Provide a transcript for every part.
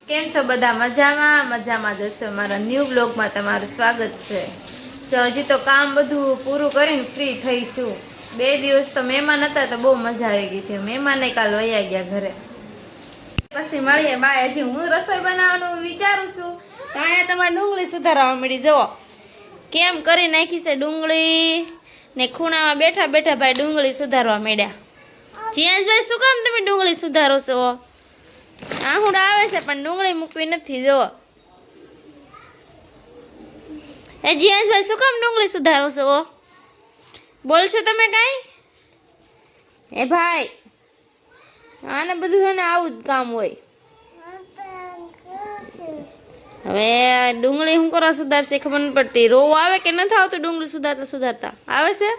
કેમ છો બધા? મજામાં જશો? મારા ન્યૂ બ્લોગમાં તમારું સ્વાગત છે. જો હજી તો કામ બધું પૂરું કરીને ફ્રી થઈશું. 2 દિવસ તો મહેમાન હતા તો બહુ મજા આવી ગઈ હતી. મહેમાને કાલ વયા ગયા ઘરે. પછી મળીએ બાય. હજી હું રસોઈ બનાવવાનું વિચારું છું. અહીંયા તમારે ડુંગળી સુધારવા મળી. જુઓ કેમ કરી નાખી છે ડુંગળી ને. ખૂણામાં બેઠા બેઠા ભાઈ ડુંગળી સુધારવા માંડ્યા. જીયાસભાઈ શું કામ તમે ડુંગળી સુધારો છો? આહુડ આવે છે પણ ડુંગળી મૂકવી નથી. જો એ જીયાસભાઈ શું કામ ડુંગળી સુધારો છો? બોલશો તમે કાંઈ? એ ભાઈ આને બધું છે ને આવું જ કામ હોય. હવે ડુંગળી શું કરવા સુધારશે ખબર નથી પડતી. રોવું આવે કે નથી આવતું? ડુંગળી સુધારતા સુધારતા આવે છે?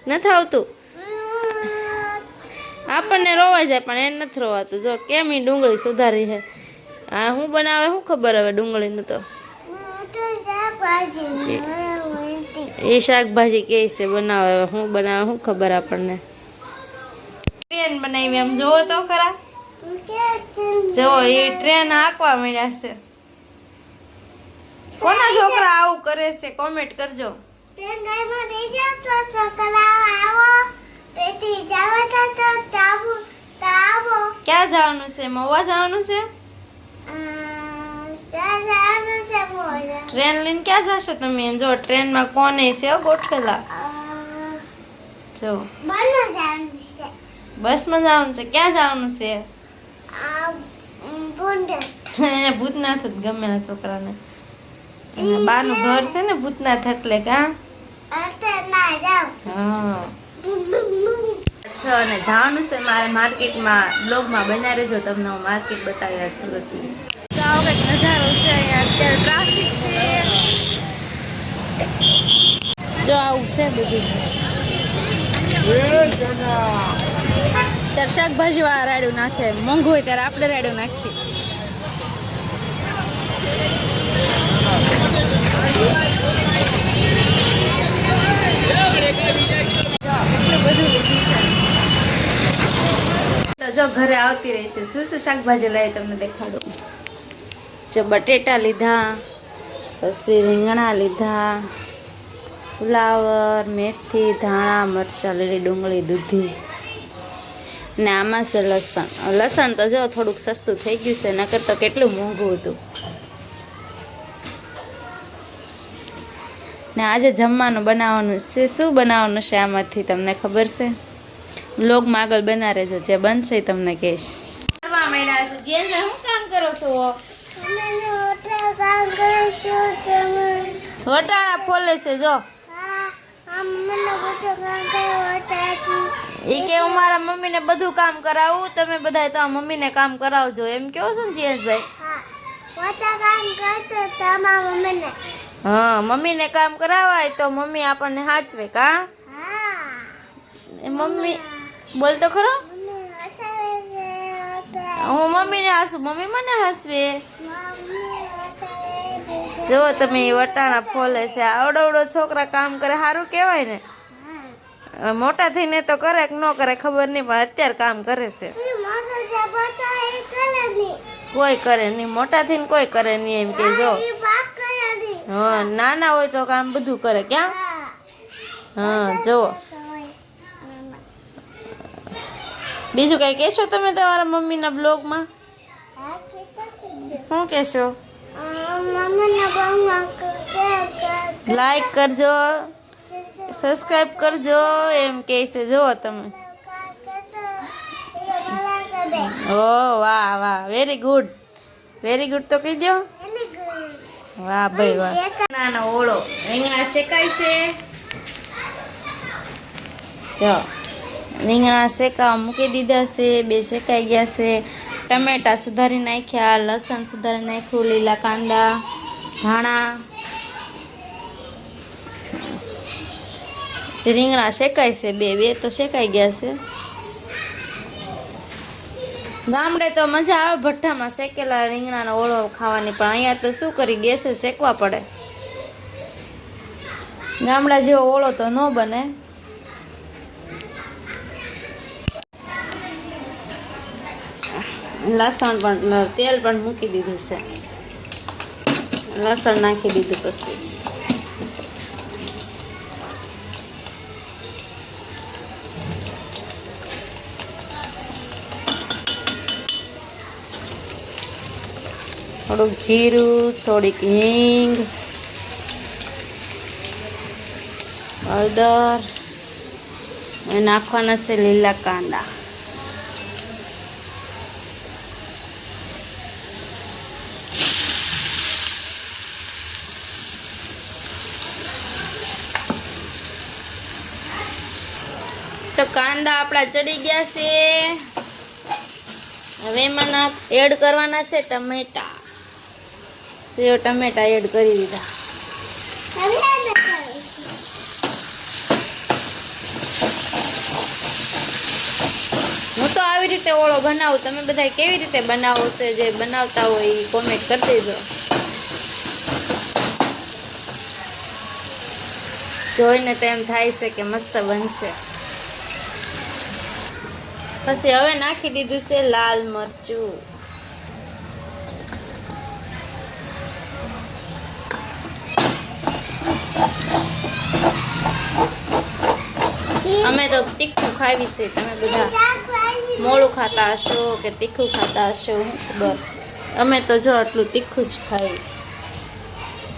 નથી આવતું? આપણને રોવાઈ જાય પણ એને નથી રોવાતું. જો કેમ એ ડુંગળી સુધારી છે. હા હું બનાવે શું ખબર હવે ડુંગળીનું તો. એ શાકભાજી કે છે બનાવે. હું બનાવે શું ખબર આપણને. ટ્રેન બનાવી એમ જોવો તો ખરા. જો એ ટ્રેન આંકવા માંડ્યા છે. કોના છોકરા આવું કરે છે કોમેન્ટ કરજો. ક્યાં જવાનું છે? મહુવા જવાનું છે? ટ્રેન લઈને ક્યાં જશો તમે? એમ જો ટ્રેનમાં કોને છે ગોઠવેલા. જો બસમાં જવાનું છે. ક્યાં જવાનું છે? એને ભૂતનાથ જ ગમે ના છોકરાને. બાનું ઘર છે ને ભૂતનાથ એટલે કા. હા અને જવાનું છે મારે માર્કેટમાં. બ્લોગમાં બન્યા રહેજો. તમને હું માર્કેટ બતાવ્યા સુરતની. તો આવો કંઈક નજારો છે. અહીંયા અત્યારે ટ્રાફિક છે. જો આવું છે બધું. ત્યારે શાકભાજી વાળા રાડ્યું નાખે. મોંઘું હોય ત્યારે આપણે રાડ્યું નાખીએ. તો જો ઘરે આવતી રહી છે. શું શું શાકભાજી લાવી તમને દેખાડું. જો બટેટા લીધા, પછી રીંગણા લીધા, ફુલાવર, મેથી, ધાણા, મરચાં, લીલી ડુંગળી, દૂધી ને આમાં છે લસણ. લસણ તો જો થોડુંક સસ્તું થઈ ગયું છે, નકર તો કેટલું મોંઘું હતું. ને આજે જમવાનું બનાવવાનું છે. શું બનાવવાનું છે આમાંથી તમને ખબર છે? બ્લોગમાં આગળ બના રહેજો. જે બનશે તમને કહીશ. કરવા માંડ્યા છે. જે શું કામ કરો છો? વટાણા ફોલે છે. જો એ કે હું મારા મમ્મીને બધું કામ કરાવું. તમે બધા તો મમ્મીને કામ કરાવજો એમ કેવો છો ને જીએસભાઈ? હા મમ્મીને કામ કરાવાય તો મમ્મી આપણને હાચવે કા. મમ્મી બોલ તો ખરો. હું મમ્મીને હાસું, મમ્મી મને હાસવે. જો તમે વટાણા ફોલે છે. આવડો છોકરા કામ કરે સારું કહેવાય ને. મોટા થઈને તો કરે કે ન કરે ખબર નહીં, પણ અત્યારે કામ કરે છે. કોઈ કરે નહીં. મોટા થઈને કોઈ કરે નહીં એમ કે. જો હા નાના હોય તો કામ બધું કરે. ક્યાં? હા જુઓ. બીજું કઈ કહેશો તમે તમારા મમ્મીના બ્લોગમાં? શું કહેશો? લાઈક કરજો, સબસ્ક્રાઈબ કરજો એમ કહે છે. જુઓ તમે. ઓ વાહ વાહ, વેરી ગુડ. વેરી ગુડ તો કહી દો. વાહ ભાઈ વાહ. નાનો ઓળો રીંગણા શેકાય છે. જો રીંગણા શેકાવા મૂકી દીધા છે. 2 શેકાઈ ગયા છે. ટમેટા સુધારી નાખ્યા, લસણ સુધારી નાખ્યું, લીલા કાંદા, ધાણા. રીંગણા શેકાય છે. 2 તો શેકાઈ ગયા છે. ગામડે તો મજા આવે ભઠ્ઠામાં શેકેલા રીંગણાનો ઓળો ખાવાની, પણ અહીંયા તો શું કરી ગેસે શેકવા પડે. ગામડા જેવો ઓળો તો ન બને. લસણ પણ તેલ પણ મૂકી દીધું છે. લસણ નાખી દીધું પછી થોડુંક જીરું, થોડીક હિંગ, હળદર અને નાખવાના છે લીલા કાંદા. તો કાંદા આપણા ચડી ગયા છે. હવે એમાં એડ કરવાના છે ટમેટા. સેવ ટમેટા એડ કરી દીધા. હું તો આવી રીતે ઓળો બનાવું. તમે બધા કેવી રીતે બનાવો છે? જે બનાવતા હોય એ કોમેન્ટ કરી દેજો. જોઈને તો એમ થાય છે કે મસ્ત બનશે. પછી હવે નાખી દીધું છે લાલ મરચું. અમે તો તીખું ખાવી છે. તમે બધા મોળું ખાતા હશો કે તીખું ખાતા હશો, હું ખબર. અમે તો જો આટલું તીખું જ ખાઈ.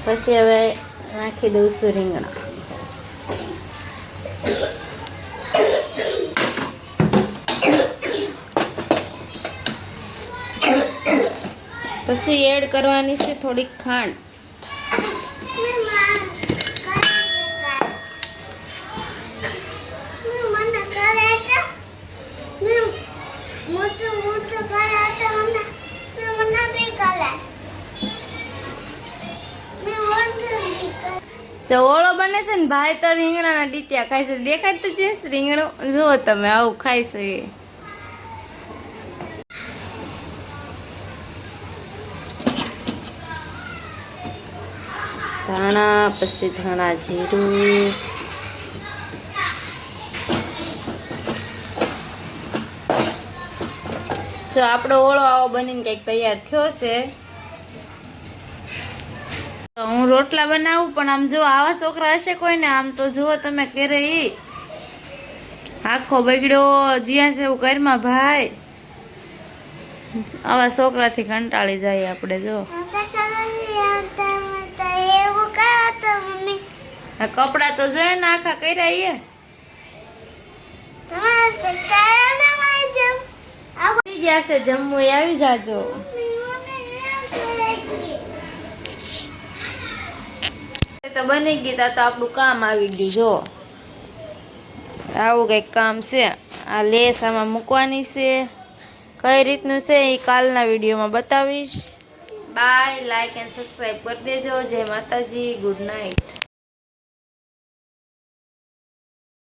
પછી હવે નાખી દઉં છું રીંગણા. પછી એડ કરવાની છે થોડીક ખાંડ. ઓળો બને છે ને ભાઈ તો રીંગણાના ડીટિયા ખાય છે. દેખાડતું છે રીંગણું, જુઓ તમે આવું ખાય છે. ધાણા, પછી ધાણા જીરું, જો આપણો ઓળો આવો બનીને કંઈક તૈયાર થયો છે. હું રોટલા બનાવું, પણ આમ જો આવા છોકરા હશે કોઈને, આમ તો જુઓ તમે કરે ઈ આખો બગડ્યો જ્યાં છે એવું ઘરમાં ભાઈ. આવા છોકરાથી કંટાળી જાય આપણે. જો કપડા તો જોઈએ ને આખા કર્યા. ગયા છે જમવું, આવી જાજો. તો બની ગઈ તો આપણું કામ આવી ગયું. જો આવું કંઈક કામ છે. આ લેસ આમાં મૂકવાની છે. કઈ રીતનું છે એ કાલના વિડીયોમાં બતાવીશ. બાય. લાઈક એન્ડ સબસ્ક્રાઈબ કરી દેજો. જય માતાજી. Good night.